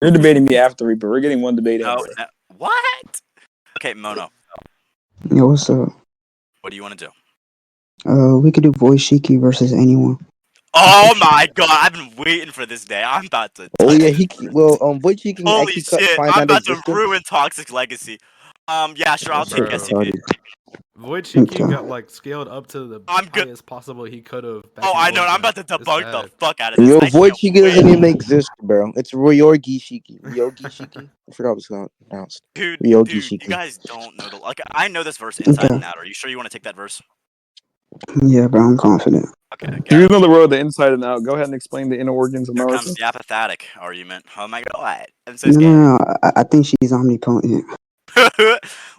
You're debating me after Reaper. We're getting one debate in, No, bro. no. What? Okay, Mono. Yo, what's up? What do you want to do? We could do voice Shiki versus anyone. Oh my god, I've been waiting for this day. I'm about to Oh touch yeah, it. Void Cheek can Holy actually shit, find I'm out about to existence. ruin Toxic's legacy. Yeah, sure, I'll take Bro. SCP. Void Shiki Okay. got like scaled up to the I'm good. highest possible he could have. Oh, I know, I'm about to debunk the fuck out of this. Yo, I Void can't Cheek wait. doesn't even exist, bro. It's Ryogi Shiki. Ryogi Shiki? I forgot what it's pronounced. Dude, Ryogi you Shiki. guys don't know the like. I know this verse inside and out. Are you sure you want to take that verse? Yeah, bro, I'm confident. Okay, If you good. know the world, the inside and out, go ahead and explain the inner organs of Here Naruto. comes the apathetic argument. Oh my god, I'm so No, scared. no, no. I think she's omnipotent.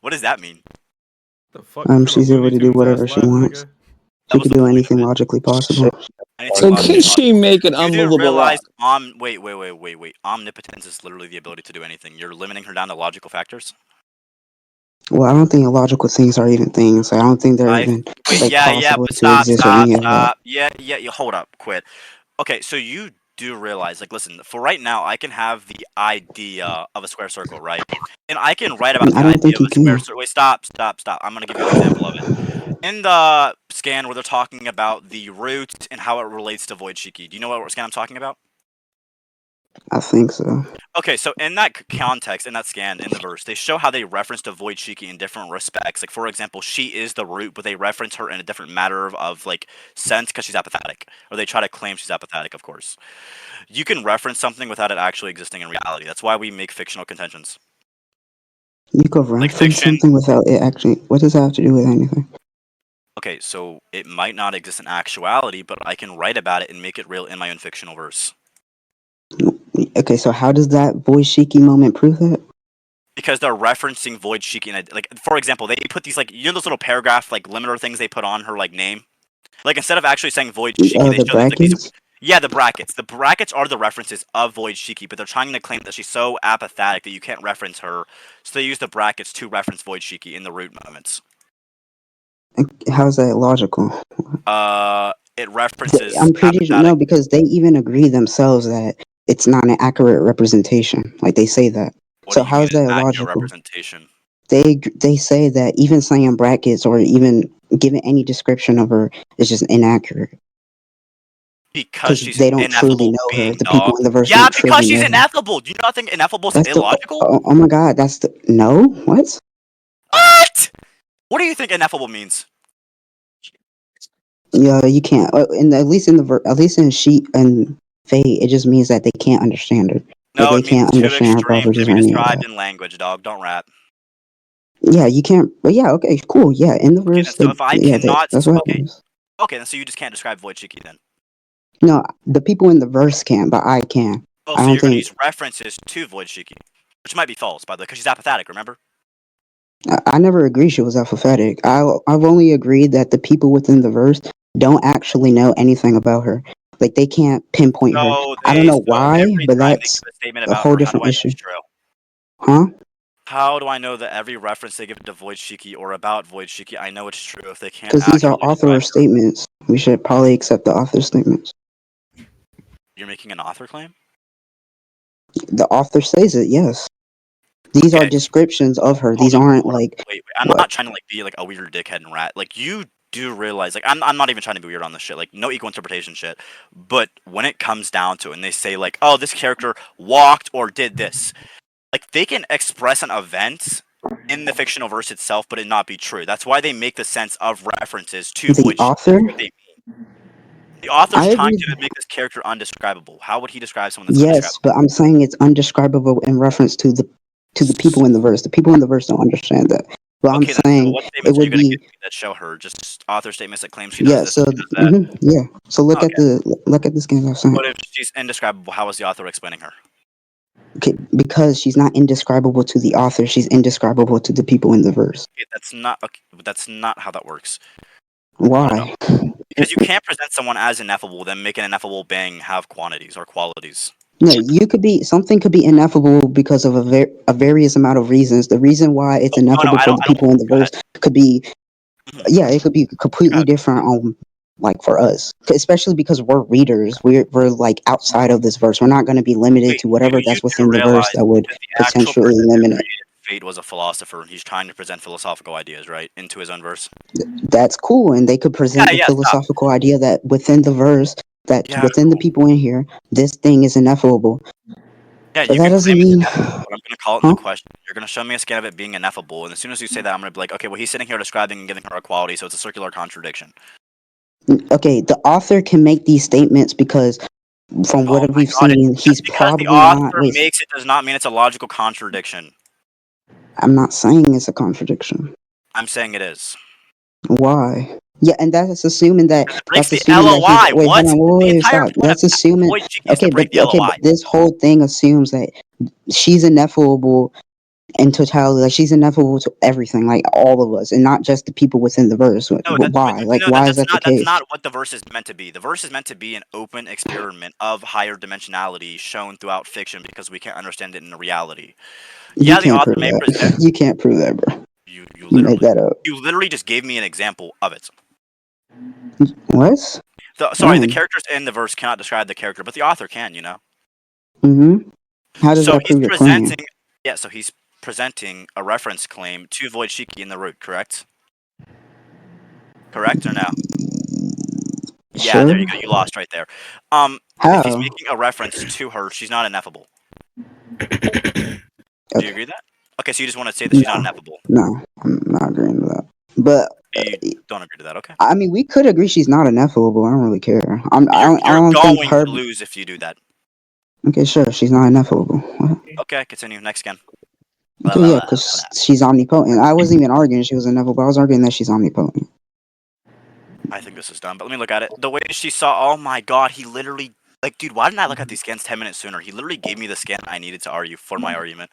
What does that mean? The fuck kind of She's able Looney to do Tunes ass whatever she laugh, wants. nigga? That She was could the do point of anything it. logically possible. Anything So logically can she possible. make an You do unmovable realize rock? wait. Omnipotence is literally the ability to do anything. You're limiting her down to logical factors. Well, I don't think illogical things are even things. I don't think they're even like Yeah, possible but to exist or any of that. Yeah, you hold up, quit. Okay, so you do realize, like, listen, for right now, I can have the idea of a square circle, right? And I can write about I the don't idea think of you a square can. circle. Wait, stop. I'm gonna give you an example of it. In the scan where they're talking about the root and how it relates to Void Shiki, do you know what scan I'm talking about? I think so. Okay, so in that context, in that scan, in the verse, they show how they reference to Void Shiki in different respects. Like, for example, she is the root, but they reference her in a different matter of like, sense because she's apathetic. Or they try to claim she's apathetic, of course. You can reference something without it actually existing in reality. That's why we make fictional contentions. You could Like reference fiction. something without it actually. What does that have to do with anything? Okay, so it might not exist in actuality, but I can write about it and make it real in my own fictional verse. Okay, so how does that voice Shiki moment prove that? Because they're referencing Void Shiki, and like, for example, they put these like, you know, those little paragraph like limiter things they put on her like name. Like, instead of actually saying Void Shiki, they The show there's like these. brackets. Yeah, the brackets. The brackets are the references of Void Shiki, but they're trying to claim that she's so apathetic that you can't reference her. So they use the brackets to reference Void Shiki in the root moments. How is that logical? It references I'm pretty sure apathetic. no, because they even agree themselves that it's not an accurate representation. Like they say that. What So do you how mean is an that accurate illogical? representation? They say that even saying brackets or even giving any description of her is just inaccurate Because because she's an they don't truly ineffable know her. being, The people dog. in the verse Yeah, don't because truly she's know her. ineffable. Do you not think ineffable is That's the illogical? oh my god. That's the no what? What? What do you think ineffable means? Yeah, you can't. And at least in at least in she and Fate, it just means that they can't understand her. Like No, they it means can't two understand her extremes to properties be or any of described that. in language, dog. Don't rap. Yeah, you can't. But yeah, okay, cool. Yeah, in the Okay, then verse, so if I cannot, that's what okay, happens. then so you just can't describe Void Shiki then. No, the people in the verse can, but I can. Oh, I so don't you're gonna think. use references to Void Shiki, which might be false, by the way, because she's apathetic. Remember? I never agreed she was apathetic. I've only agreed that the people within the verse don't actually know anything about her. Like they can't pinpoint her. I don't know So why, every but time they that's give a statement a about whole her, how do different I know issue, it's true? huh? How do I know that every reference they give to Void Shiki or about Void Shiki, I know it's true if they can't Because these are accurately author describe her? statements. We should probably accept the author statements. You're making an author claim? The author says it. Yes, these are Okay, descriptions of her. These aren't hold up. like Wait. I'm what. not trying to like be like a weird dickhead and rat. Like you do realize, like I'm not even trying to be weird on this shit. Like no equal interpretation shit. But when it comes down to it, and they say like, oh, this character walked or did this, like they can express an event in the fictional verse itself, but it not be true. That's why they make the sense of references to The Void Shiki. author. What they mean. The author's I trying agree. to make this character undescribable. How would he describe someone that's Yes, undescribable? but I'm saying it's undescribable in reference to the people in the verse. The people in the verse don't understand that. But I'm Okay, then. So saying what it statements are you would gonna give be me that show her? Just author statements that claim she does yeah. this and So she does that. yeah. So Okay. look at this game. I'm saying But if she's indescribable, how is the author explaining her? okay, because she's not indescribable to the author. She's indescribable to the people in the verse. Okay, that's not okay, but that's not how that works. No. Why? Because you can't present someone as ineffable, then make an ineffable being have quantities or qualities. No, you could be something could be ineffable because of a various amount of reasons. The reason why it's Oh, no, ineffable I for don't. the I don't. people in the Go ahead. verse could be Mhm. yeah, it could be Go completely ahead. different on like for us, especially because we're readers. We're like outside of this verse. We're not going to be limited Wait, to whatever you that's do within the verse realize that would that the actual potentially person who limit it. created Fate was a philosopher, and he's trying to present philosophical ideas, right, into his own verse. That's cool, and they could present the Yeah, stop. philosophical idea that within the verse, that Yeah, within the people in here, this thing is ineffable. Yeah, But you that can doesn't claim it's mean, ineffable, but I'm gonna call it in huh? the question. You're gonna show me a scan of it being ineffable, and as soon as you say that, I'm gonna be like, okay, well, he's sitting here describing and giving her equality, so it's a circular contradiction. Okay, the author can make these statements because from Oh what my we've god, seen, just he's because the probably not. author Wait, makes it does not mean it's a logical contradiction. I'm not saying it's a contradiction. I'm saying it is. Why? Yeah, and that's assuming that Because it breaks the he's LOI. wait, hold What? on, The wait, entire stop. point of That's assuming Void Cheeky is to break the okay, LOI. but this whole thing assumes that she's ineffable in totality, like she's ineffable to everything, like all of us, and not just the people within the verse. No, Why? Like, no, why is that the that's case? not what the verse is meant to be. The verse is meant to be an open experiment of higher dimensionality shown throughout fiction because we can't understand it in reality. You Yeah, the can't author prove may that. present. You can't prove that, bro. You You made that up. literally just gave me an example of it. What? Sorry, the When? characters in the verse cannot describe the character, but the author can, you know. Mm-hmm. How does So that prove your claim? so he's presenting a reference claim to Void Shiki in the root, correct? Correct or no? Yeah, there Sure. you go. You lost right there. If he's How? making a reference to her, she's not ineffable. Do you Okay. agree with that? Okay, so you just want to say that she's not No, ineffable. no, I'm not agreeing with that. But You don't agree to that, okay? I mean, we could agree she's not ineffable. I don't really care. I You're don't think going her. to lose if you do that. Okay, sure, she's not ineffable. What? Okay, continue. Next scan. Okay, yeah, because she's omnipotent. I wasn't even arguing she was ineffable. I was arguing that she's omnipotent. I think this is dumb, but let me look at it. The way she saw, oh my god, he literally, like, dude, why didn't I look at these scans 10 minutes sooner? He literally gave me the scan I needed to argue for my argument.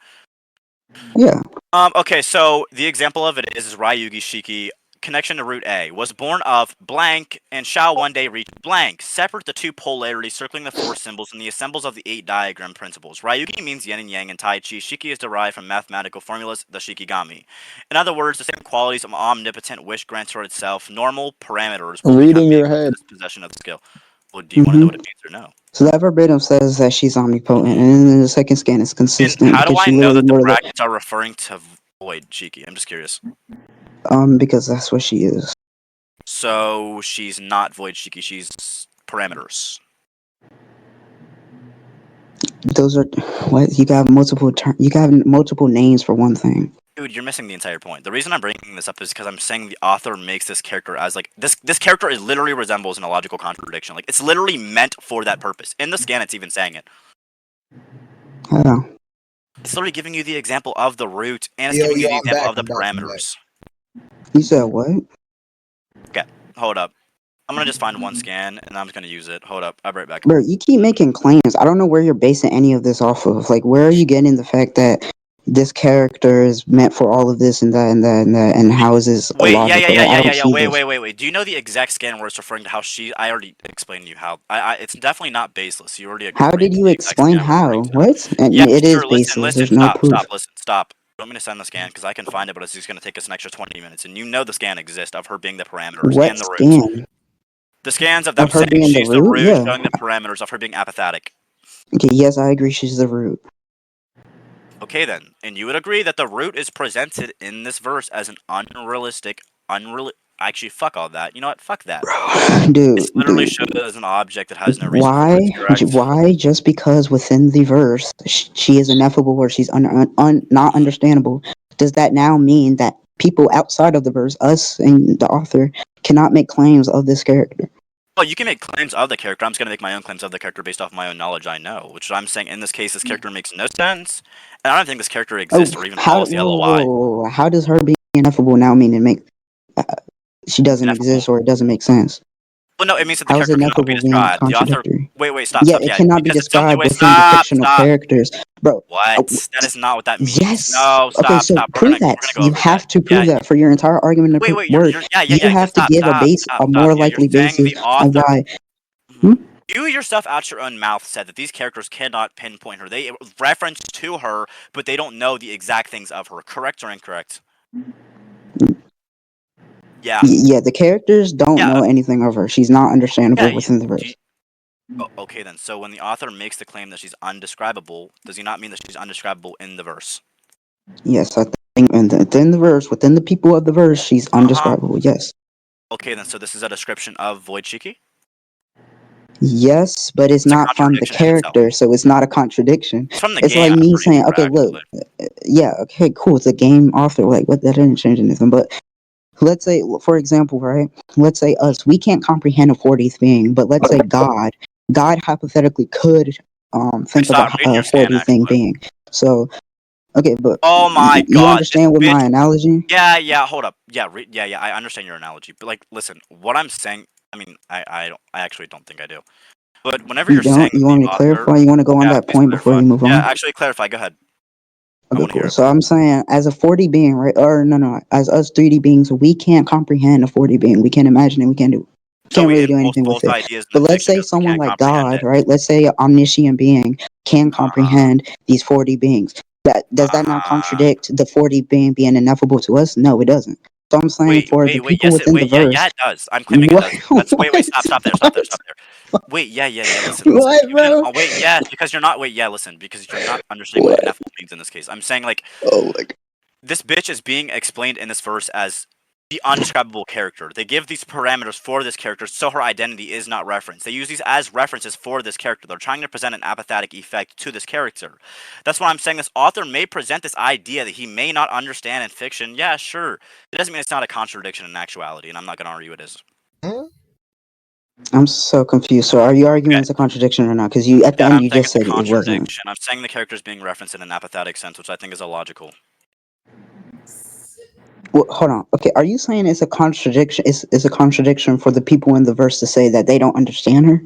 Yeah. Okay, so the example of it is Ryugi Shiki, connection to root A, was born of blank and shall one day reach blank. Separate the two polarities circling the four symbols and the assembles of the 8 diagram principles. Ryugi means yin and yang in Tai Chi. Shiki is derived from mathematical formulas, the Shikigami. In other words, the same qualities of omnipotent wish grants toward itself. Normal parameters will become Reading your vehicles head. in this possession of the skill. Well, do you want to know what it means or no? So that verbatim says that she's omnipotent, and then the second scan is And consistent how do because I she know literally that the worded brackets are referring to Void Shiki? I'm just curious. it because that's what she is. So she's not Void Shiki, she's parameters. Those are what you got multiple you got multiple names for one thing. Dude, you're missing the entire point. The reason I'm bringing this up is because I'm saying the author makes this character as like this character is literally resembles an illogical contradiction. Like it's literally meant for that purpose. In the scan, it's even saying it. How? It's literally giving you the example of the root, and it's Yo, giving you yo, the I'm example back. of the I'm back. I'm back. parameters. You said what? Okay, hold up. I'm gonna just find one scan, and I'm just gonna use it. Hold up, I'll be right back. Bro, you keep making claims. I don't know where you're basing any of this off of. Like, where are you getting the fact that this character is meant for all of this and that and that and that, and how is this Wait, illogical? Like, I don't see this. Wait. Do you know the exact scan where it's referring to how she? I already explained to you how. It's definitely not baseless. You already How agreed did to you the exact explain scan I'm referring how? to. What? And Yeah, it is sure. baseless. There's no Stop, proof. stop. You want me to send the scan because I can find it, but it's just gonna take us an extra 20 minutes. And you know the scan exists of her being the parameters What and the roots. scan The scans of them of her saying being the she's the root? root, Yeah. showing the parameters of her being apathetic. Okay. Yes, I agree. She's the root. Okay then, and you would agree that the root is presented in this verse as an Actually, fuck all that. You know what? Fuck that. Dude, It's literally shown as an object that has no reason for why? words, correct? Why? Just because within the verse she is ineffable or she's not understandable, does that now mean that people outside of the verse, us and the author, cannot make claims of this character? Well, you can make claims of the character. I'm just going to make my own claims of the character based off my own knowledge I know, which I'm saying in this case, this character makes no sense, and I don't think this character exists or even follows the LOI. How does her being ineffable now mean it make uh, she doesn't Ineffable. exist or it doesn't make sense? Well, no, it means that the How is character cannot be ineffable being described. The author. contradictory? Wait, stop, Yeah, stop. it Yeah, cannot be because it's something. described Wait, within the fictional stop. characters, bro. What? That is not what that means. Yes. No, Okay, stop, so stop. prove We're that. gonna go You over that. have to prove Yeah. that for your entire argument to Wait. work. You have to Stop, give a stop. more Yeah, you're likely saying basis the on author. why. You yourself, out your own mouth, said that these characters cannot pinpoint her. They reference to her, but they don't know the exact things of her. Correct or incorrect? Yeah. Yeah, the characters don't Yeah. know anything of her. She's not understandable Yeah. within the verse. Okay then. So when the author makes the claim that she's undescribable, does he not mean that she's undescribable in the verse? Yes, I think within the verse, within the people of the verse, she's undescribable. Yes. Okay then. So this is a description of Void Shiki. Yes, but it's It's a not from the contradiction in itself. character, so it's not a contradiction. It's from the It's game. like I'm me pretty saying, sure, okay, look, actually. yeah, okay, cool. It's a game author. Like, what? That didn't change anything. But let's say, for example, right? Let's say us, we can't comprehend a 40th being, but let's say God hypothetically could I think of stopped reading a your scan 40th thing actually. being. So, okay, but Oh my you god, this understand with bitch. my analogy? Yeah. Hold up. Yeah. Yeah. I understand your analogy, but like, listen, what I'm saying. I mean, I actually don't think I do. But whenever You you're saying don't? You the want me to author, clarify? You want to go on yeah, that please point before clarify. you move Yeah, on? actually clarify. Go ahead. I Okay, want to hear cool. it. So I'm saying, as a 40 being, right? Or no, as us 3D beings, we can't comprehend a 40 being. We can't imagine it. We So can't we really do both anything with both it. ideas in But the let's fiction say is we someone can't like comprehend God, it. right? Let's say an omniscient being can comprehend these 40 beings. That does that not Uh, contradict the 40 being ineffable to us? No, it doesn't. So I'm saying for the people Yes, it, within the wait, yeah, verse, it does. I'm claiming it what, does. That's wait, what, stop there. Wait, yeah. Listen. what, You didn't. bro? Oh, wait, yeah, because you're not. Wait, yeah, listen, because you're not understanding what What? ineffable means in this case. I'm saying like Oh my god. this bitch is being explained in this verse as the undescribable character. They give these parameters for this character so her identity is not referenced. They use these as references for this character. They're trying to present an apathetic effect to this character. That's why I'm saying this author may present this idea that he may not understand in fiction. Yeah, sure. It doesn't mean it's not a contradiction in actuality, and I'm not going to argue it is. I'm so confused. So are you arguing Okay. it's a contradiction or not? Because you at the Yeah, end I'm you saying just it's a said it wasn't. contradiction. I'm saying the character is being referenced in an apathetic sense, which I think is illogical. Well, hold on. Okay, are you saying it's a contradiction? It's a contradiction for the people in the verse to say that they don't understand her?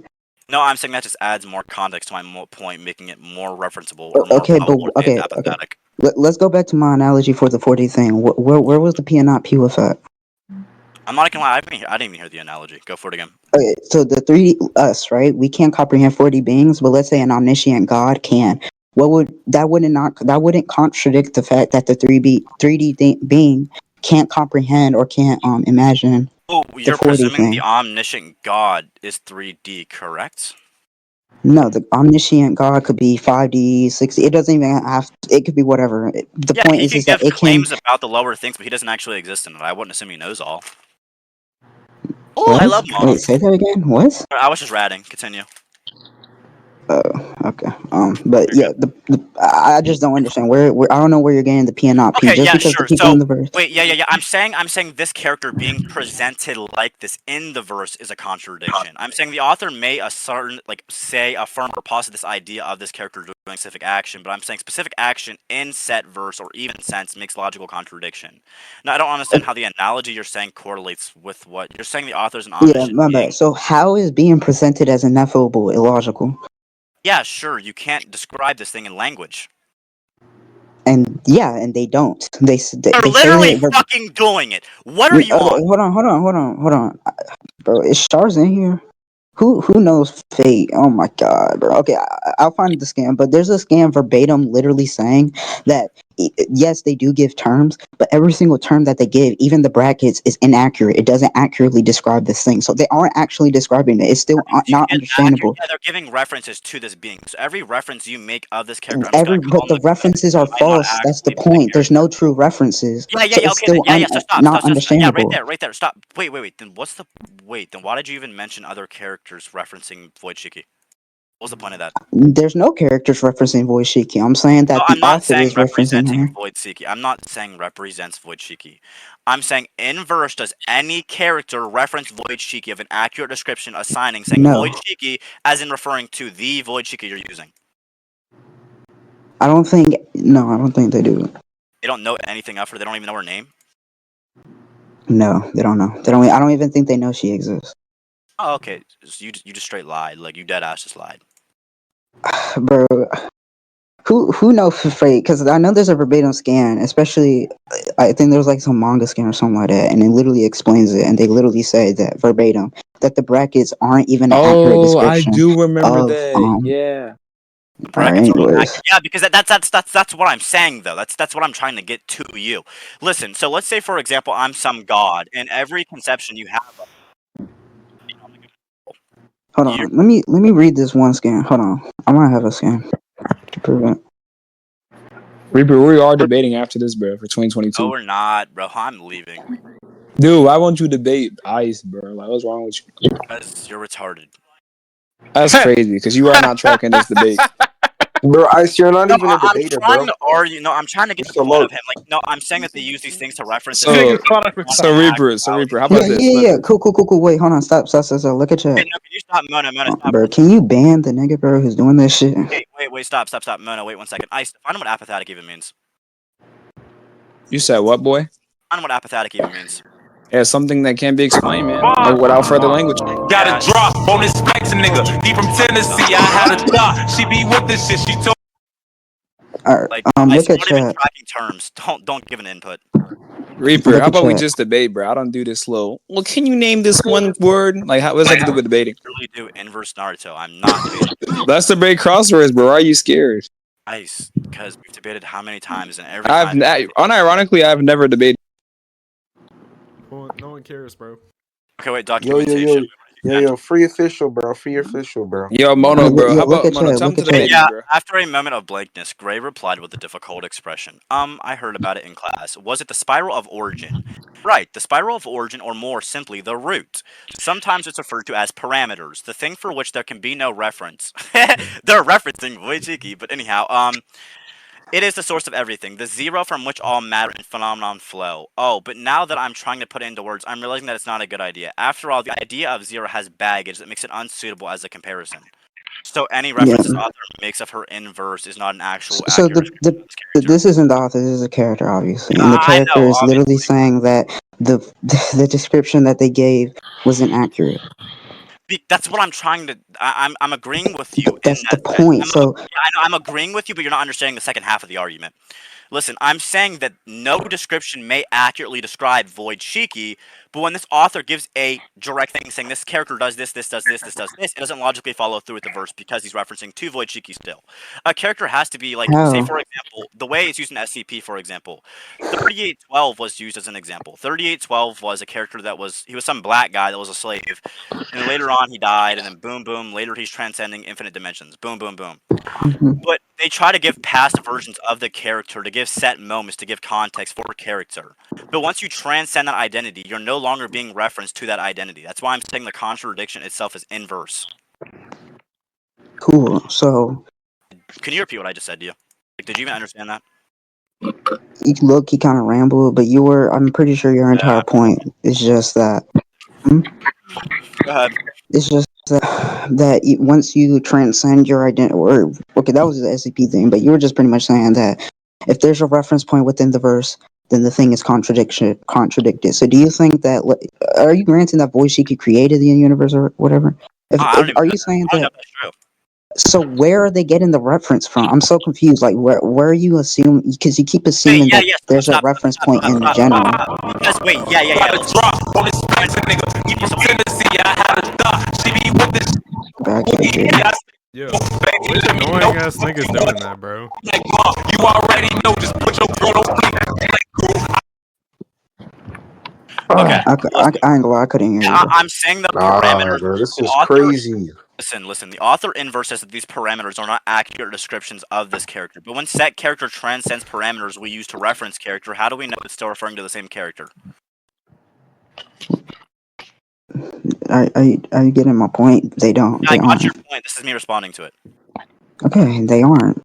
No, I'm saying that just adds more context to my point, making it more referenceable or more Okay, but probable it's okay. apathetic. Let's go back to my analogy for the 40 thing. Where was the P and not P with that? I'm not gonna lie, I didn't even hear the analogy. Go for it again. Okay, so the three us, right? We can't comprehend 40 beings, but let's say an omniscient God can. What would that wouldn't contradict the fact that the 3D being can't comprehend or can't imagine Oh, the you're 40 presuming the thing? omniscient God is 3D, correct? No, the omniscient God could be 5D, 60. It doesn't even have. It could be whatever. The Yeah, point he is can that give it can. claims about the lower things, but he doesn't actually exist in it. I wouldn't assume he knows all. Oh, I love What? Wait, moms. say that again. What? I was just ratting. Continue. Okay. But You're good. yeah, I just don't understand where I don't know where you're getting the P and not P. Okay, Just yeah, because the sure. people So, in the verse. wait, yeah. I'm saying this character being presented like this in the verse is a contradiction. I'm saying the author may affirm or posit this idea of this character doing specific action, but I'm saying specific action in set verse or even sense makes logical contradiction. Now, I don't understand how the analogy you're saying correlates with what you're saying. The author's an Yeah, omniscient my being. bad. So how is being presented as ineffable illogical? Yeah, sure. You can't describe this thing in language. And yeah, and they don't. You're They say literally it. fucking doing it. What are you Okay, on? hold on, bro. Is Stars in here? Who knows fate? Oh my god, bro. Okay, I'll find the scam, but there's a scam verbatim, literally saying that yes, they do give terms, but every single term that they give, even the brackets, is inaccurate. It doesn't accurately describe this thing, so they aren't actually describing it. It's still Where did you not get that? understandable. Yeah, they're giving references to this being. So every reference you make of this character, I'm just gonna But call him the the character. references are It might not false. That's the actually be the point. There's character. no true references, so Yeah. it's Okay, then, still yeah. So not stop. Yeah, understandable. right there. Stop. Wait. Then Then why did you even mention other characters referencing Void Shiki? What was the point of that? There's no characters referencing Voice Shiki. I'm saying No, that the I'm not author saying is referencing representing her. Void Shiki. I'm not saying represents Void Shiki. I'm saying in verse, does any character reference Void Shiki of an accurate description assigning saying Void No, Shiki as in referring to the Void Shiki you're using? I don't think. No, I don't think they do. They don't know anything of her. They don't even know her name. No, they don't know. They don't. I don't even think they know she exists, Oh, okay. So you just straight lied. Like you dead ass just lied. bro. Who knows for fate? Because I know there's a verbatim scan, especially I think there was like some manga scan or something like that, and it literally explains it, and they literally say that verbatim that the brackets aren't even an accurate Oh, I description do remember of that. Yeah. Alright, Purgatory is anyways. accurate. Yeah, because that's what I'm saying though. That's what I'm trying to get to you. Listen, so let's say for example I'm some god, and every conception you have of Hold you on. Let me read this one scan. Hold on. I might have a scan to prove it. Reaper, we are debating after this, bro, for no 2022. we're not, bro. I'm leaving Dude, why won't you debate Ice, bro? Like, what's wrong with you? because you're retarded. That's crazy, because you are not tracking this debate. Bro, Ice, you're not No, even a I'm debater, trying bro. to argue. No, I'm trying to get You're to so the point low. of him. Like, no, I'm saying that they use these things to reference this So, not an Reaper, how Yeah, about this? yeah, yeah. Cool. Wait, hold on. Stop. Look at Okay, chat. no, can you stop, Mona, stop. Bro, can you ban the nigga, bro, who's doing this shit? Okay, wait, stop, Mona, wait 1 second. I know what apathetic even means. You said what, boy? I know what apathetic even means. Yeah, something that can't be explained, man. No, without further language. Got a drop on this specs nigga. He from Tennessee. I had a thought. She be with this shit. She told Alright, Like, look we're at not even chat. tracking terms. Don't give an input. Reaper, Look how at about we chat. just debate, bro? I don't do this slow. Well, can you name this one word? Like, what does that have to do with debating? Really do inverse Naruto. I'm not debating. Let's debate crosswords, bro. Why are you scared? Ice, because we've debated how many times, and every time. Unironically, I've never debated. Well, no one cares, bro. Okay, wait, Yo, documentation. free official, bro. Free official, bro. Yo, Mono, bro. How Look about at Mono? chat. Tell him Look to at debate chat. me, Yeah, bro. after a moment of blankness, Gray replied with a difficult expression. I heard about it in class. Was it the spiral of origin? Right, the spiral of origin, or more simply, the root. Sometimes it's referred to as parameters, the thing for which there can be no reference. They're referencing Shiki, but anyhow, it is the source of everything, the zero from which all matter and phenomenon flow. Oh, but now that I'm trying to put it into words, I'm realizing that it's not a good idea. After all, the idea of zero has baggage that makes it unsuitable as a comparison. So any Yeah. reference the author makes of her inverse is not an actual So accurate description of this character. this isn't the author. This is a character, obviously, and the I character know, is literally obviously. saying that the the description that they gave was inaccurate. That's what I'm trying to. I'm agreeing with you But in that's the that. point. So Yeah, I know. I'm agreeing with you, but you're not understanding the second half of the argument. Listen, I'm saying that no description may accurately describe Void Shiki, but when this author gives a direct thing saying this character does this, this does this, this does this, it doesn't logically follow through with the verse because he's referencing to Void Shiki still. A character has to be like, say how? for example, the way it's used in SCP, for example. 3812 was used as an example. 3812 was a character he was some black guy that was a slave, and then later on he died, and then boom, boom, later he's transcending infinite dimensions. Boom, boom, boom. Mhm. But they try to give past versions of the character, to give set moments, to give context for character. But once you transcend that identity, you're no longer being referenced to that identity. That's why I'm saying the contradiction itself is inverse. Cool. So Can you repeat what I just said to you? Like, did you even understand that? he kind of rambled, but I'm pretty sure your entire point is just that. Hmm? Go ahead. It's just once you transcend your identity, or okay, that was the SCP thing, but you were just pretty much saying that if there's a reference point within the verse, then the thing is contradicted. So, do you think that? Are you granting that Voice Shiki created the universe or whatever? I don't even Are know you saying I don't know that? if that's true. So, where are they getting the reference from? I'm so confused. Like, where are you assuming? Because you keep Wait, assuming yeah, that yeah, there's a stop, reference point in stop. general. Because, wait, yeah. got a Listen, drop on this specs nigga. He from Tennessee. I had a thought. She be with this. But I can't hear you. Yo, which annoying ass nigga's doing that, bro? Like, you already know. Just put your girl on fleek. okay. I ain't gonna lie, I couldn't hear you. I'm saying the Nah, parameters. bro, this The is author crazy. Listen. The author inverse says that these parameters are not accurate descriptions of this character. But when set character transcends parameters we use to reference character, how do we know it's still referring to the same character? Are you getting my point? They don't. Yeah, I They got your aren't. point. This is me responding to it. Okay, they aren't.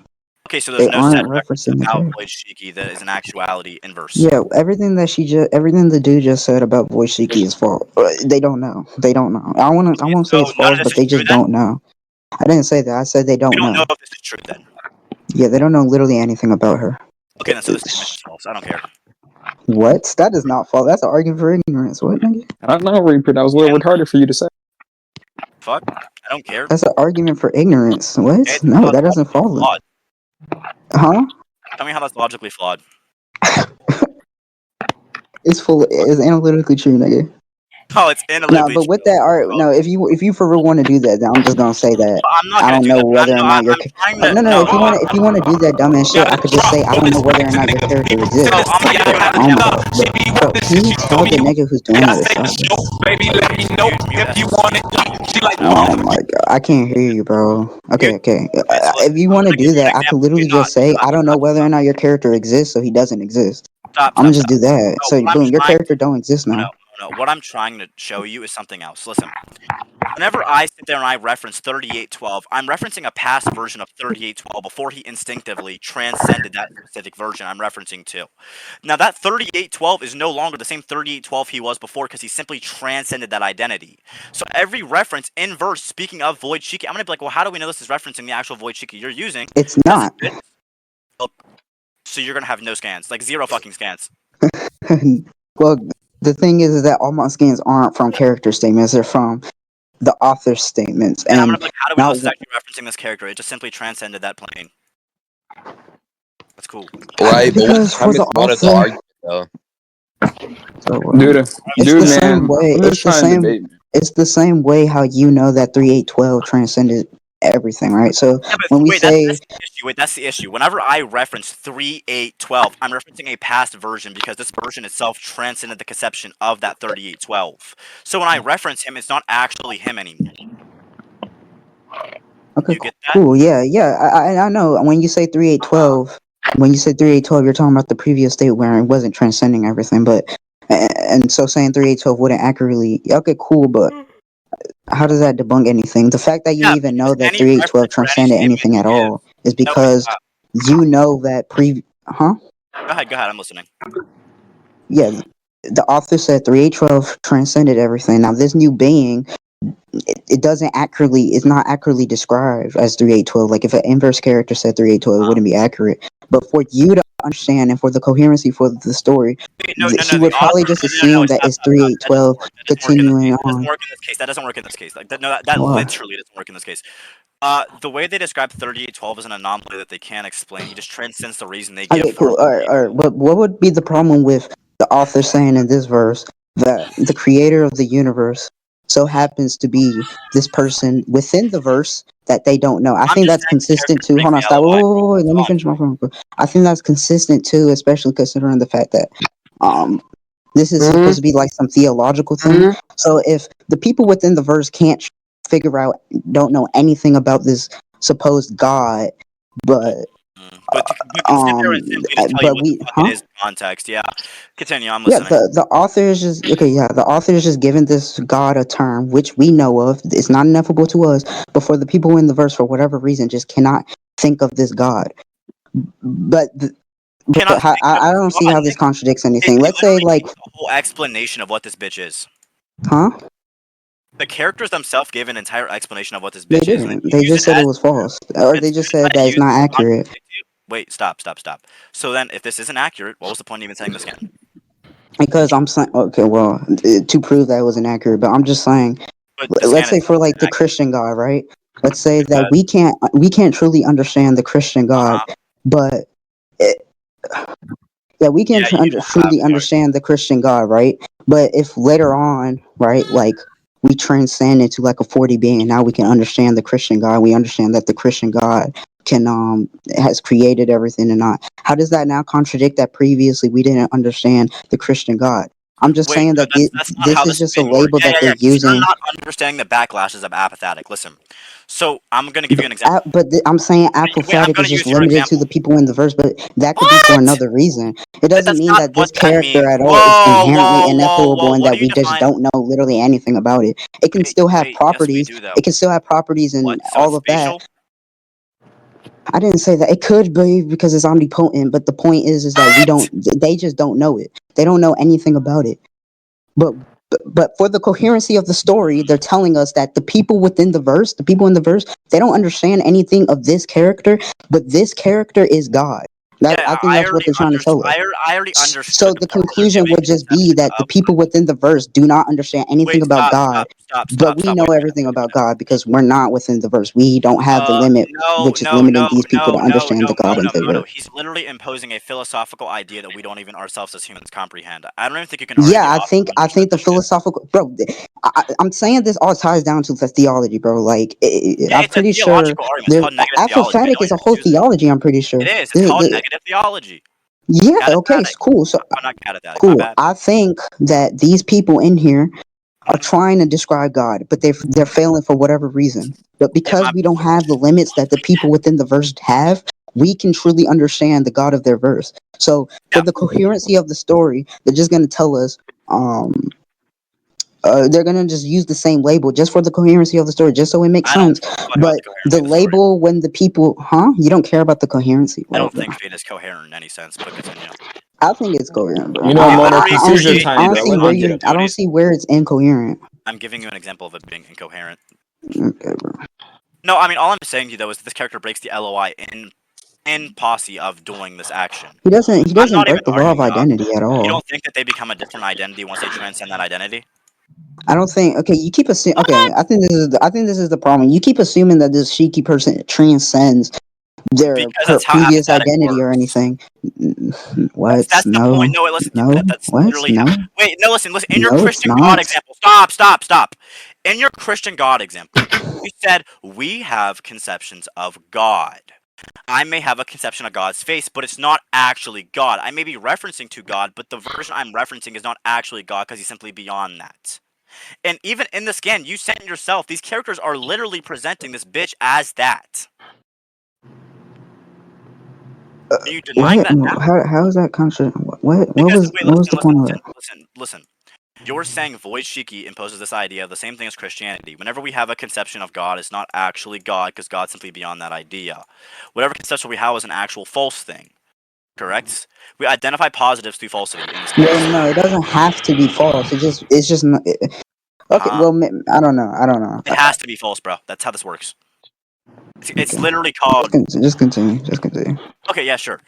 Okay, so there's They no set aren't reference referencing the about character. Void Shiki that is in actuality inverse. Yeah, everything the dude just said about Voice Shiki is false. They don't know. They don't know. I Okay, won't say so it's none of false, this but is they true just then? don't know. I didn't say that. I said they We don't don't know know. if this is true then. Yeah, they don't know literally anything about her. Okay, then so this statement is false. I don't care. What? That is not false. That's an argument for ignorance. What, nigga? I don't know, Reaper. That was a little retarded for you to say. Fuck. I don't care. That's an argument for ignorance. What? Okay, tell me No, how that that's doesn't logically follow. flawed. Huh? Tell me how that's logically flawed. It's analytically true, nigga. Oh, it's in No, literally but with true. that art, no. If you for real want to do that, then I'm just gonna say that But I'm not I gonna don't do know that. whether or No, not your I'm trying no to. no no. No, If you want to do that dumb ass shit, I could just say I don't know whether or not your character bro, exists. I'm gonna give you an Oh my example. god! Bro, can you tell the nigga who's doing that to stop, bro? Baby, let me know Mute if you SSG. want it. She like, Oh my god, I can't hear you, bro. Mute. Okay. Okay, so If listen, you I'm want to gonna give do you an that, I could example. literally just say I don't know whether or not your character exists, so he doesn't exist. Stop, I'm gonna stop, just stop. do that. No, So what I'm boom, your trying character don't exist no, now. no, no. What I'm trying to show you is something else. Listen, whenever I sit there and I reference 3812, I'm referencing a past version of 3812 before he instinctively transcended that specific version I'm referencing to. Now, that 3812 is no longer the same 3812 he was before because he simply transcended that identity. So every reference in verse, speaking of Void Shiki, I'm going to be like, well, how do we know this is referencing the actual Void Shiki you're using? It's Because not. so you're going to have no scans, like zero fucking scans. Well, the thing is that all my skins aren't from character statements; they're from the author's statements, And I'm going to and be like, how do we know not this is actually referencing this character? It just simply transcended that plane. That's cool. Right, but what's because the for the premise one of the author. argument though? So, it's Dude, the man, same way. I'm just trying to debate. It's the same way how you know that 3812 transcended everything, right? So Yeah, but when we wait, that's say the issue. Wait, that's the issue. Whenever I reference 3812, I'm referencing a past version because this version itself transcended the conception of that 3812. So when I reference him, it's not actually him anymore. okay, You get that? cool, I know when you say 3812, you're talking about the previous state where it wasn't transcending everything, but and so saying 3812 wouldn't accurately. Okay, cool, but how does that debunk anything? The fact that you Yeah, even know because that any 3812 reference or any transcended statement anything you at give. all is No, wait, because stop. you know that huh? Go ahead, I'm listening. Yeah, the author said 3812 transcended everything. Now this new being, it doesn't accurately, it's not accurately described as 3812. Like if an inverse character said 3812, it wouldn't be accurate. But for you to understand and for the coherency for the story, Wait, no, she the would author, probably just no, assume that stop, it's stop, stop. That doesn't 3812 work. That doesn't work in this continuing case. That doesn't on. work in this case. That doesn't work in this case. Like that, no, that Why? literally doesn't work in this case. The way they describe 3812 is an anomaly that they can't explain. He just transcends the reason they give Okay, for cool. All right. But what would be the problem with the author saying in this verse that the creator of the universe so happens to be this person within the verse that they don't know? I I'm think just that's saying the consistent character too. makes Hold on, me stop. LOI. Wait, let That's me all. finish my phone. I think that's consistent too, especially considering the fact that um this is supposed to be like some theological thing. So if the people within the verse can't figure out, don't know anything about this supposed God, but But consider it simply to tell you but what the we fuck it huh is in context. Yeah, continue. I'm yeah, listening. the author is just okay. Yeah, the author is just giving this God a term which we know of. It's not ineffable to us, but for the people in the verse, for whatever reason, just cannot think of this God. But Cannot think of I this don't see god. how this contradicts They anything. Let's say literally like give you the whole explanation of what this bitch is. huh? The characters themselves give an entire explanation of what this They bitch is, and didn't. you They use it just said it as was false, or as they soon just as said I that it's use it not to accurate. contradict you. Wait, stop. So then, if this isn't accurate, what was the point of even saying this again? Because I'm saying okay, well, to prove that it was inaccurate, but I'm just saying But the let's scan say itself for like is the accurate. Christian God, right? Let's say Go that ahead. we can't truly understand the Christian God, Uh-huh. but it, yeah, we can Yeah, you don't have truly part. understand the Christian God, right? But if later on, right, like we transcend into like a 40 being, and now we can understand the Christian God. We understand that the Christian God can has created everything and not. How does that now contradict that previously we didn't understand the Christian God? I'm just Wait, saying no, that that's not this how is this is just a being worded. label that they're Because you're using. not understanding the backlashes of apathetic. Listen, so I'm gonna give you an example. I'm saying Wait, I'm apophatic is gonna just use your limited to the example. people in the verse, but that could be for What? another reason. It But doesn't that's mean not that what this that character means. at all is Whoa, inherently ineffable and What do that you we just define? don't know literally anything about it. It can still have Wait. Yes, we properties. do though. It can still have properties and What? So all it's of that. spatial? I didn't say that it could be because it's omnipotent, but the point is that we What? don't. They just don't know it. They don't know anything about it. But but for the coherency of the story, they're telling us that the people within the verse, the people in the verse, they don't understand anything of this character, but this character is God. That Yeah, I think that's what they're trying to tell us. I already So understood the the part where you're conclusion giving would just be conceptions that the of. people within the verse do not understand anything Wait, about stop, God, stop, stop, but stop, we stop. know Wait a minute. everything about God because we're not within the verse. We don't have the limit, No, which is no, limiting no, these people to no, no, understand the no, God in the Mono. verse. He's literally imposing a philosophical idea that we don't even ourselves as humans comprehend. I don't even think you can argue Yeah, the I author think understood the this shit. philosophical bro. I'm saying this all ties down to the theology, bro. Like Yeah, I'm it's a pretty sure theological argument. It's there's called negative theology. We apophatic don't is a even whole use it. theology. I'm pretty sure. It is. It's called negative theology. Yeah. Okay. Catastatic. Cool. So Oh, not catastatic. My cool. bad. I think that these people in here are Hmm. trying to describe God, but they're failing for whatever reason. But Yeah, because we don't have the limits that the people within the verse have, we can truly understand the God of their verse. So for yeah. the coherency of the story, they're just going to tell us. They're gonna just use the same label just for the coherency of the story, just so it makes I don't sense. give a fuck about the But coherency the of the story. label when the people, you don't care about the coherency. I Well, don't think Fate is coherent in any sense, but continue. I think it's coherent, bro. You know, We Mono, literally I don't consider your see. appreciate I time, don't bro. see Let where me get you're. up. I don't duties. see where it's incoherent. I'm giving you an example of it being incoherent. Okay, bro. No, I mean all I'm saying to you though is this character breaks the LOI in posse of doing this action. He doesn't. He I'm doesn't not even break the law arguing of the. identity at You all. don't think that they become a different identity once they transcend that identity? I don't think. Okay, you keep assuming. Okay, What? I think this is. I think this is the problem. You keep assuming that this Shiki person transcends their Because that's how previous apathetic identity or works. anything. That's What? the point. No. No, wait, listen. No. That's What? literally how. No. Wait, no, listen, listen. In your No, it's Christian God not. example, stop. In your Christian God example, you said we have conceptions of God. I may have a conception of God's face, but it's not actually God. I may be referencing to God, but the version I'm referencing is not actually God because he's simply beyond that. And even in the scan, you sent yourself, these characters are literally presenting this bitch as that. Are you denying What? that now? How is that contra? Because wait, What was the point of it? listen. You're saying Void Shiki imposes this idea of the same thing as Christianity. Whenever we have a conception of God, it's not actually God because God's simply beyond that idea. Whatever conception we have is an actual false thing. Correct? We identify positives through falsity in this Well, case. no, it doesn't have to be false. It's just not, okay. Uh-huh. Well, I don't know. I don't know. It has to be false, bro. That's how this works. It's Okay, literally called. just continue. Just continue. Okay, yeah, sure.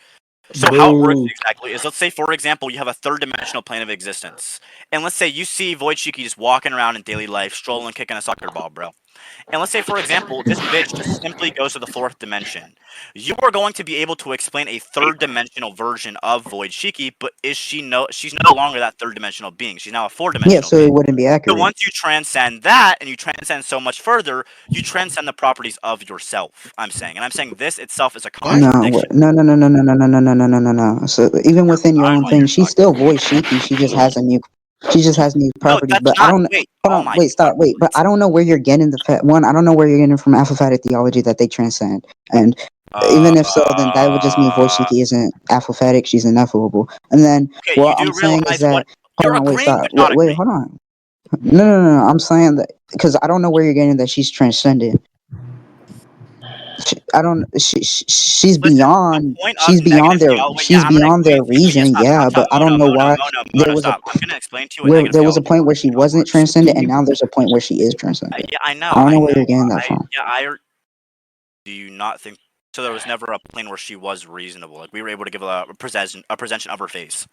So how it works Boo. exactly is, let's say, for example, you have a third dimensional plane of existence. And let's say you see Void Shiki just walking around in daily life, strolling, kicking a soccer ball, bro. And let's say, for example, this bitch just simply goes to the fourth dimension. You are going to be able to explain a third dimensional version of Void Shiki, but she's no longer that third dimensional being. She's now a four Yeah, dimensional so being. it wouldn't be So accurate. once you transcend that and you transcend so much further, you transcend the properties of yourself, I'm saying. And I'm saying this itself is a No, contradiction. no. So even You're within your denying own what thing, you're she's talking still about. voice Shiki. She just has new No, properties. that's But I not. don't. Wait. Hold Oh on. my Wait. god. Stop. Wait. But I don't know where you're getting the one. I don't know where you're getting from apophatic theology that they transcend. And even if so, then that would just mean voice Uh, Shiki isn't apophatic. She's ineffable. And then okay, you what I'm do saying is realize what that. Hold you're on. Wait. agreeing Stop. but not Wait. agreeing. Hold on. No. I'm saying that because I don't know where you're getting that she's transcended. I don't. She's Listen, the beyond. point of negative theology. Wait, yeah, She's I'm gonna beyond explain their to you. Wait, yeah, reason. Yeah, but I don't know why there was a stop. I'm gonna explain to you what negative there was a theology point where is she and how it wasn't works. transcended, and now there's a point where she is transcended. Yeah, I I know, don't I know where know. you're getting that from. Do you not think? So there was never a plane where she was reasonable. Like we were able to give a presentation of her face.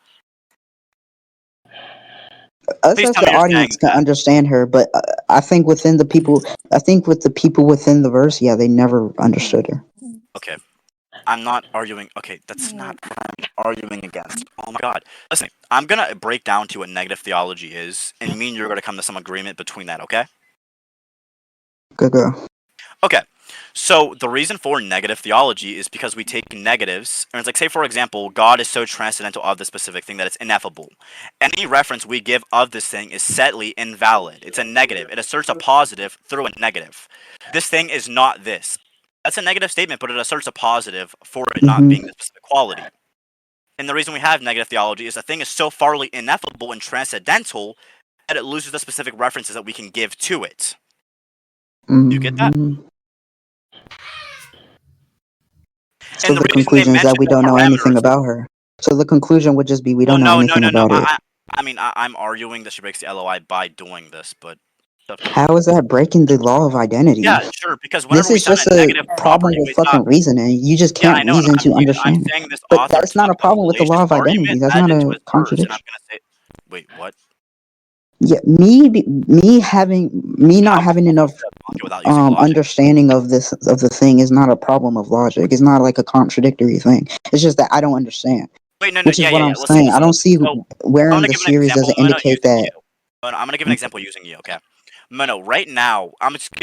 Us Please as tell the me you're saying audience can that. understand her, but I think within the people, I think with the people within the verse, yeah, they never understood her. Okay, I'm not arguing. Okay, that's not what I'm arguing against. Oh my god. Listen, I'm gonna break down to what negative theology is, and me and you're gonna come to some agreement between that. Okay. Go. Okay, so the reason for negative theology is because we take negatives, and it's like, say, for example, God is so transcendental of the specific thing that it's ineffable. Any reference we give of this thing is setly invalid. It's a negative. It asserts a positive through a negative. This thing is not this. That's a negative statement, but it asserts a positive for it not being Mm-hmm. the specific quality. And the reason we have negative theology is the thing is so farly ineffable and transcendental that it loses the specific references that we can give to it. Do you get that? Mm-hmm. So And the the reason they conclusion is that mention we the don't know anything parameters. about her. So the conclusion would just be we Well, don't know no, no, anything no, no. about it. I mean, I'm arguing that she breaks the LOI by doing this, but How is that breaking the law of identity? Yeah, sure. Because This whenever we is sign just a a negative problem property, with we fucking stop. reasoning. You just Yeah, can't I know. And reason to I'm understand it. saying this But author that's not a took a problem with the law fallacious of identity. argument, That's added not it to a his verse, and I'm contradiction. gonna say, wait, what? Yeah, me not How can having you enough debunk it without using logic? understanding of the thing is not a problem of logic. It's not like a contradictory thing. It's just that I don't understand, Wait, no, which is what I'm Listen, saying. I listen, don't listen. see So where I'm in gonna the give an series does example, it Mono, indicate using that. you. Mono, I'm gonna give an example using you. Okay, Mono. Right now,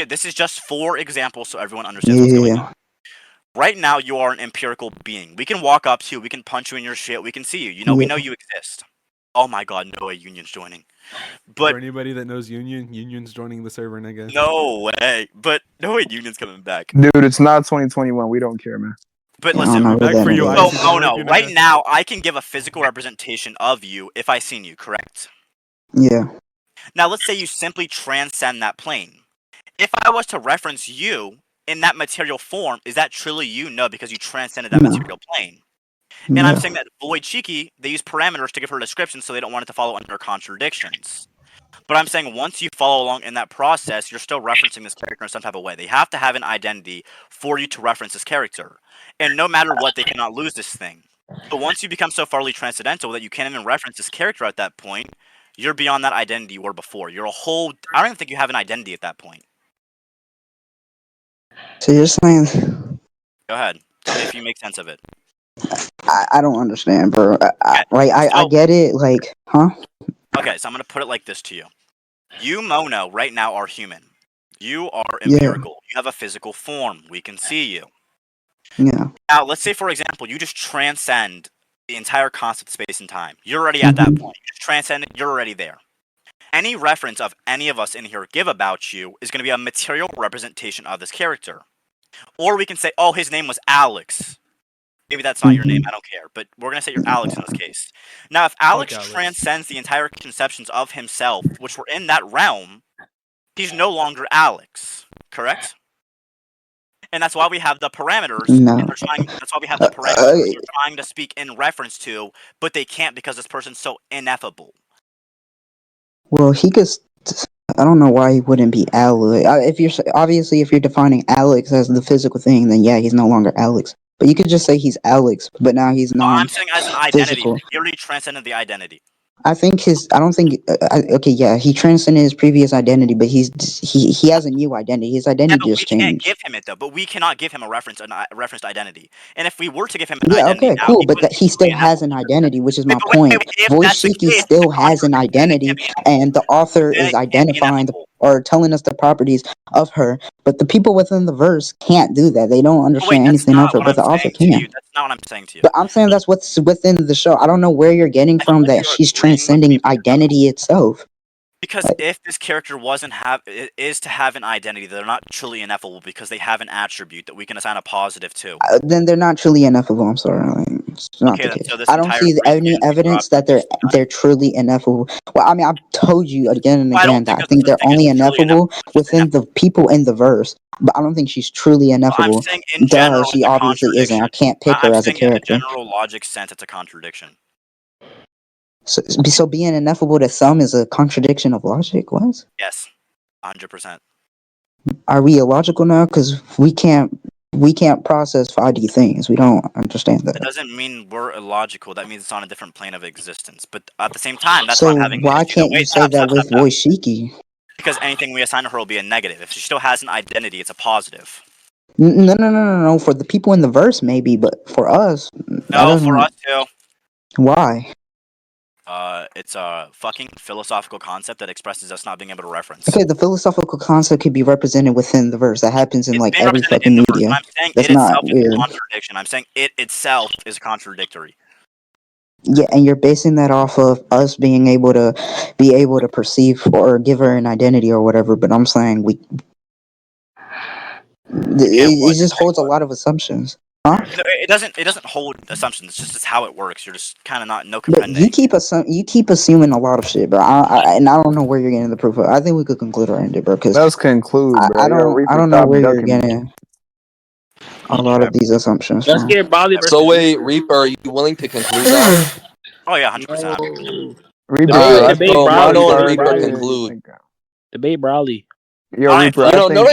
this is just for example, so everyone understands what's going Yeah, on. Right now, you are an empirical being. We can walk up to you, we can punch you in your shit, we can see you. You know, we yeah. know you exist. Oh my god, no way, Union's joining. For But anybody that knows Union's joining the server, nigga. no way. But no way, Union's coming back. Dude, it's not 2021. We don't care, man. But I don't listen, know We're who back that for you, nigga so Icy. is. Don't work, Mono, you right nigga. now, I can give a physical representation of you if I seen you, correct? Yeah. Now, let's say you simply transcend that plane. If I was to reference you in that material form, is that truly you? No, because you transcended that No. material plane. And I'm Yeah. saying that void Shiki, they use parameters to give her description so they don't want it to follow under contradictions. But I'm saying once you follow along in that process, you're still referencing this character in some type of way. They have to have an identity for you to reference this character. And no matter what, they cannot lose this thing. But once you become so farly transcendental that you can't even reference this character at that point, you're beyond that identity you were before. You're a whole. I don't even think you have an identity at that point. So you're saying Go ahead. Tell me if you make sense of it. I don't understand, bro. Okay. I So, get it. Like, huh? okay, so I'm going to put it like this to you. You, Mono, right now are human. You are Yeah. empirical. You have a physical form. We can see you. Yeah. Now, let's say, for example, you just transcend the entire concept of space and time. You're already at that Hmm. point. You just transcend it. You're already there. Any reference of any of us in here give about you is going to be a material representation of this character. Or we can say, oh, his name was Alex. Maybe that's not your name. Hmm. I don't care. But we're going to say you're Alex in this case. Now, if Alex Alex. transcends the entire conceptions of himself, which were in that realm, he's no longer Alex. Correct? And that's why we have the parameters. No. And they're trying. That's why we have Uh, the parameters uh, because they're trying to speak in reference to, but they can't because this person's so ineffable. well, he could. I don't know why he wouldn't be Alex. If you're obviously if you're defining Alex as the physical thing, then yeah, he's no longer Alex. But you could just say he's Alex, but now he's No, I'm saying as an identity. non-physical. He already transcended the identity. I think his. I don't think. Okay, yeah, he transcended his previous identity, but he has a new identity. His Yeah, identity but we just can't changed. give him it though. But we cannot give him a referenced identity. And if we were to give him an Yeah, identity okay, now, cool, he but wouldn't that be he truly still has ineffable. an identity, which is my Wait, point. if Voice that's the Shiki case, then still it has an contradicts. Then it identity, can't be and the author then is it can't be identifying ineffable. or telling us the properties of her. But the people within the verse can't do that. They don't But wait, understand that's anything of not her, what but I'm the author saying to can. you. That's not what I'm saying to you. But I'm saying that's what's within the show. I don't know where you're getting I feel from like that you're she's agreeing with me, transcending but you're not. identity itself. Because if this character is to have an identity, they're not truly ineffable because they have an attribute that we can assign a positive to. Then they're not truly ineffable. I'm sorry, like, it's not Okay, the then so case. this I don't entire see any reasoning evidence interrupt that is they're truly ineffable. Well, I mean, I've told you again and well, I again don't that think I that's think the they're thing only is truly ineffable. ineffable It's just within the ineffable. people in the verse, but I don't think she's truly But I'm ineffable. saying in Duh, general, she it's a obviously isn't. I contradiction. can't pick I'm her as a saying in a character. general logic sense, it's a contradiction. So being ineffable to some is a contradiction of logic. What? Yes, 100%. Are we illogical now? Because we can't process 5D things. We don't understand That that. doesn't mean we're illogical. That means it's on a different plane of existence. But at the same time, that's why I'm So having the why issue. That can't you wait, say that stop. with voice Shiki? Because anything we assign to her will be a negative. If she still has an identity, it's a positive. No. For the people in the verse, maybe, but for us, that No, for doesn't. us too. Why? It's a fucking philosophical concept that expresses us not being able to reference. Okay, the philosophical concept could be represented within the verse. That happens in It's like being every represented in fucking the verse. media. I'm saying That's it not itself is a weird. contradiction. I'm saying it itself is contradictory. Yeah, and you're basing that off of us being able to perceive or give her an identity or whatever. But I'm saying You can't it what? You're just saying holds a what? lot of assumptions, huh? No, it doesn't. It doesn't hold assumptions. It's just how it works. You're just kind of not no But you comprehending. keep assuming a lot of shit, bro. And I don't know where you're getting the proof of. I think we could conclude right there, bro. Because Let's conclude, bro. I Yo, I Reaper, don't know stop where you're ducking me. getting a lot of these assumptions Let's from. get Bali versus So wait, Reaper. Reaper, are you willing to conclude now? Oh yeah, 100%. No. Reaper, All Debate, right, bro. debate so Bali, Mono and debate Reaper Bali. conclude. Debate Brawley. Yo, Fine. Reaper, You I know, think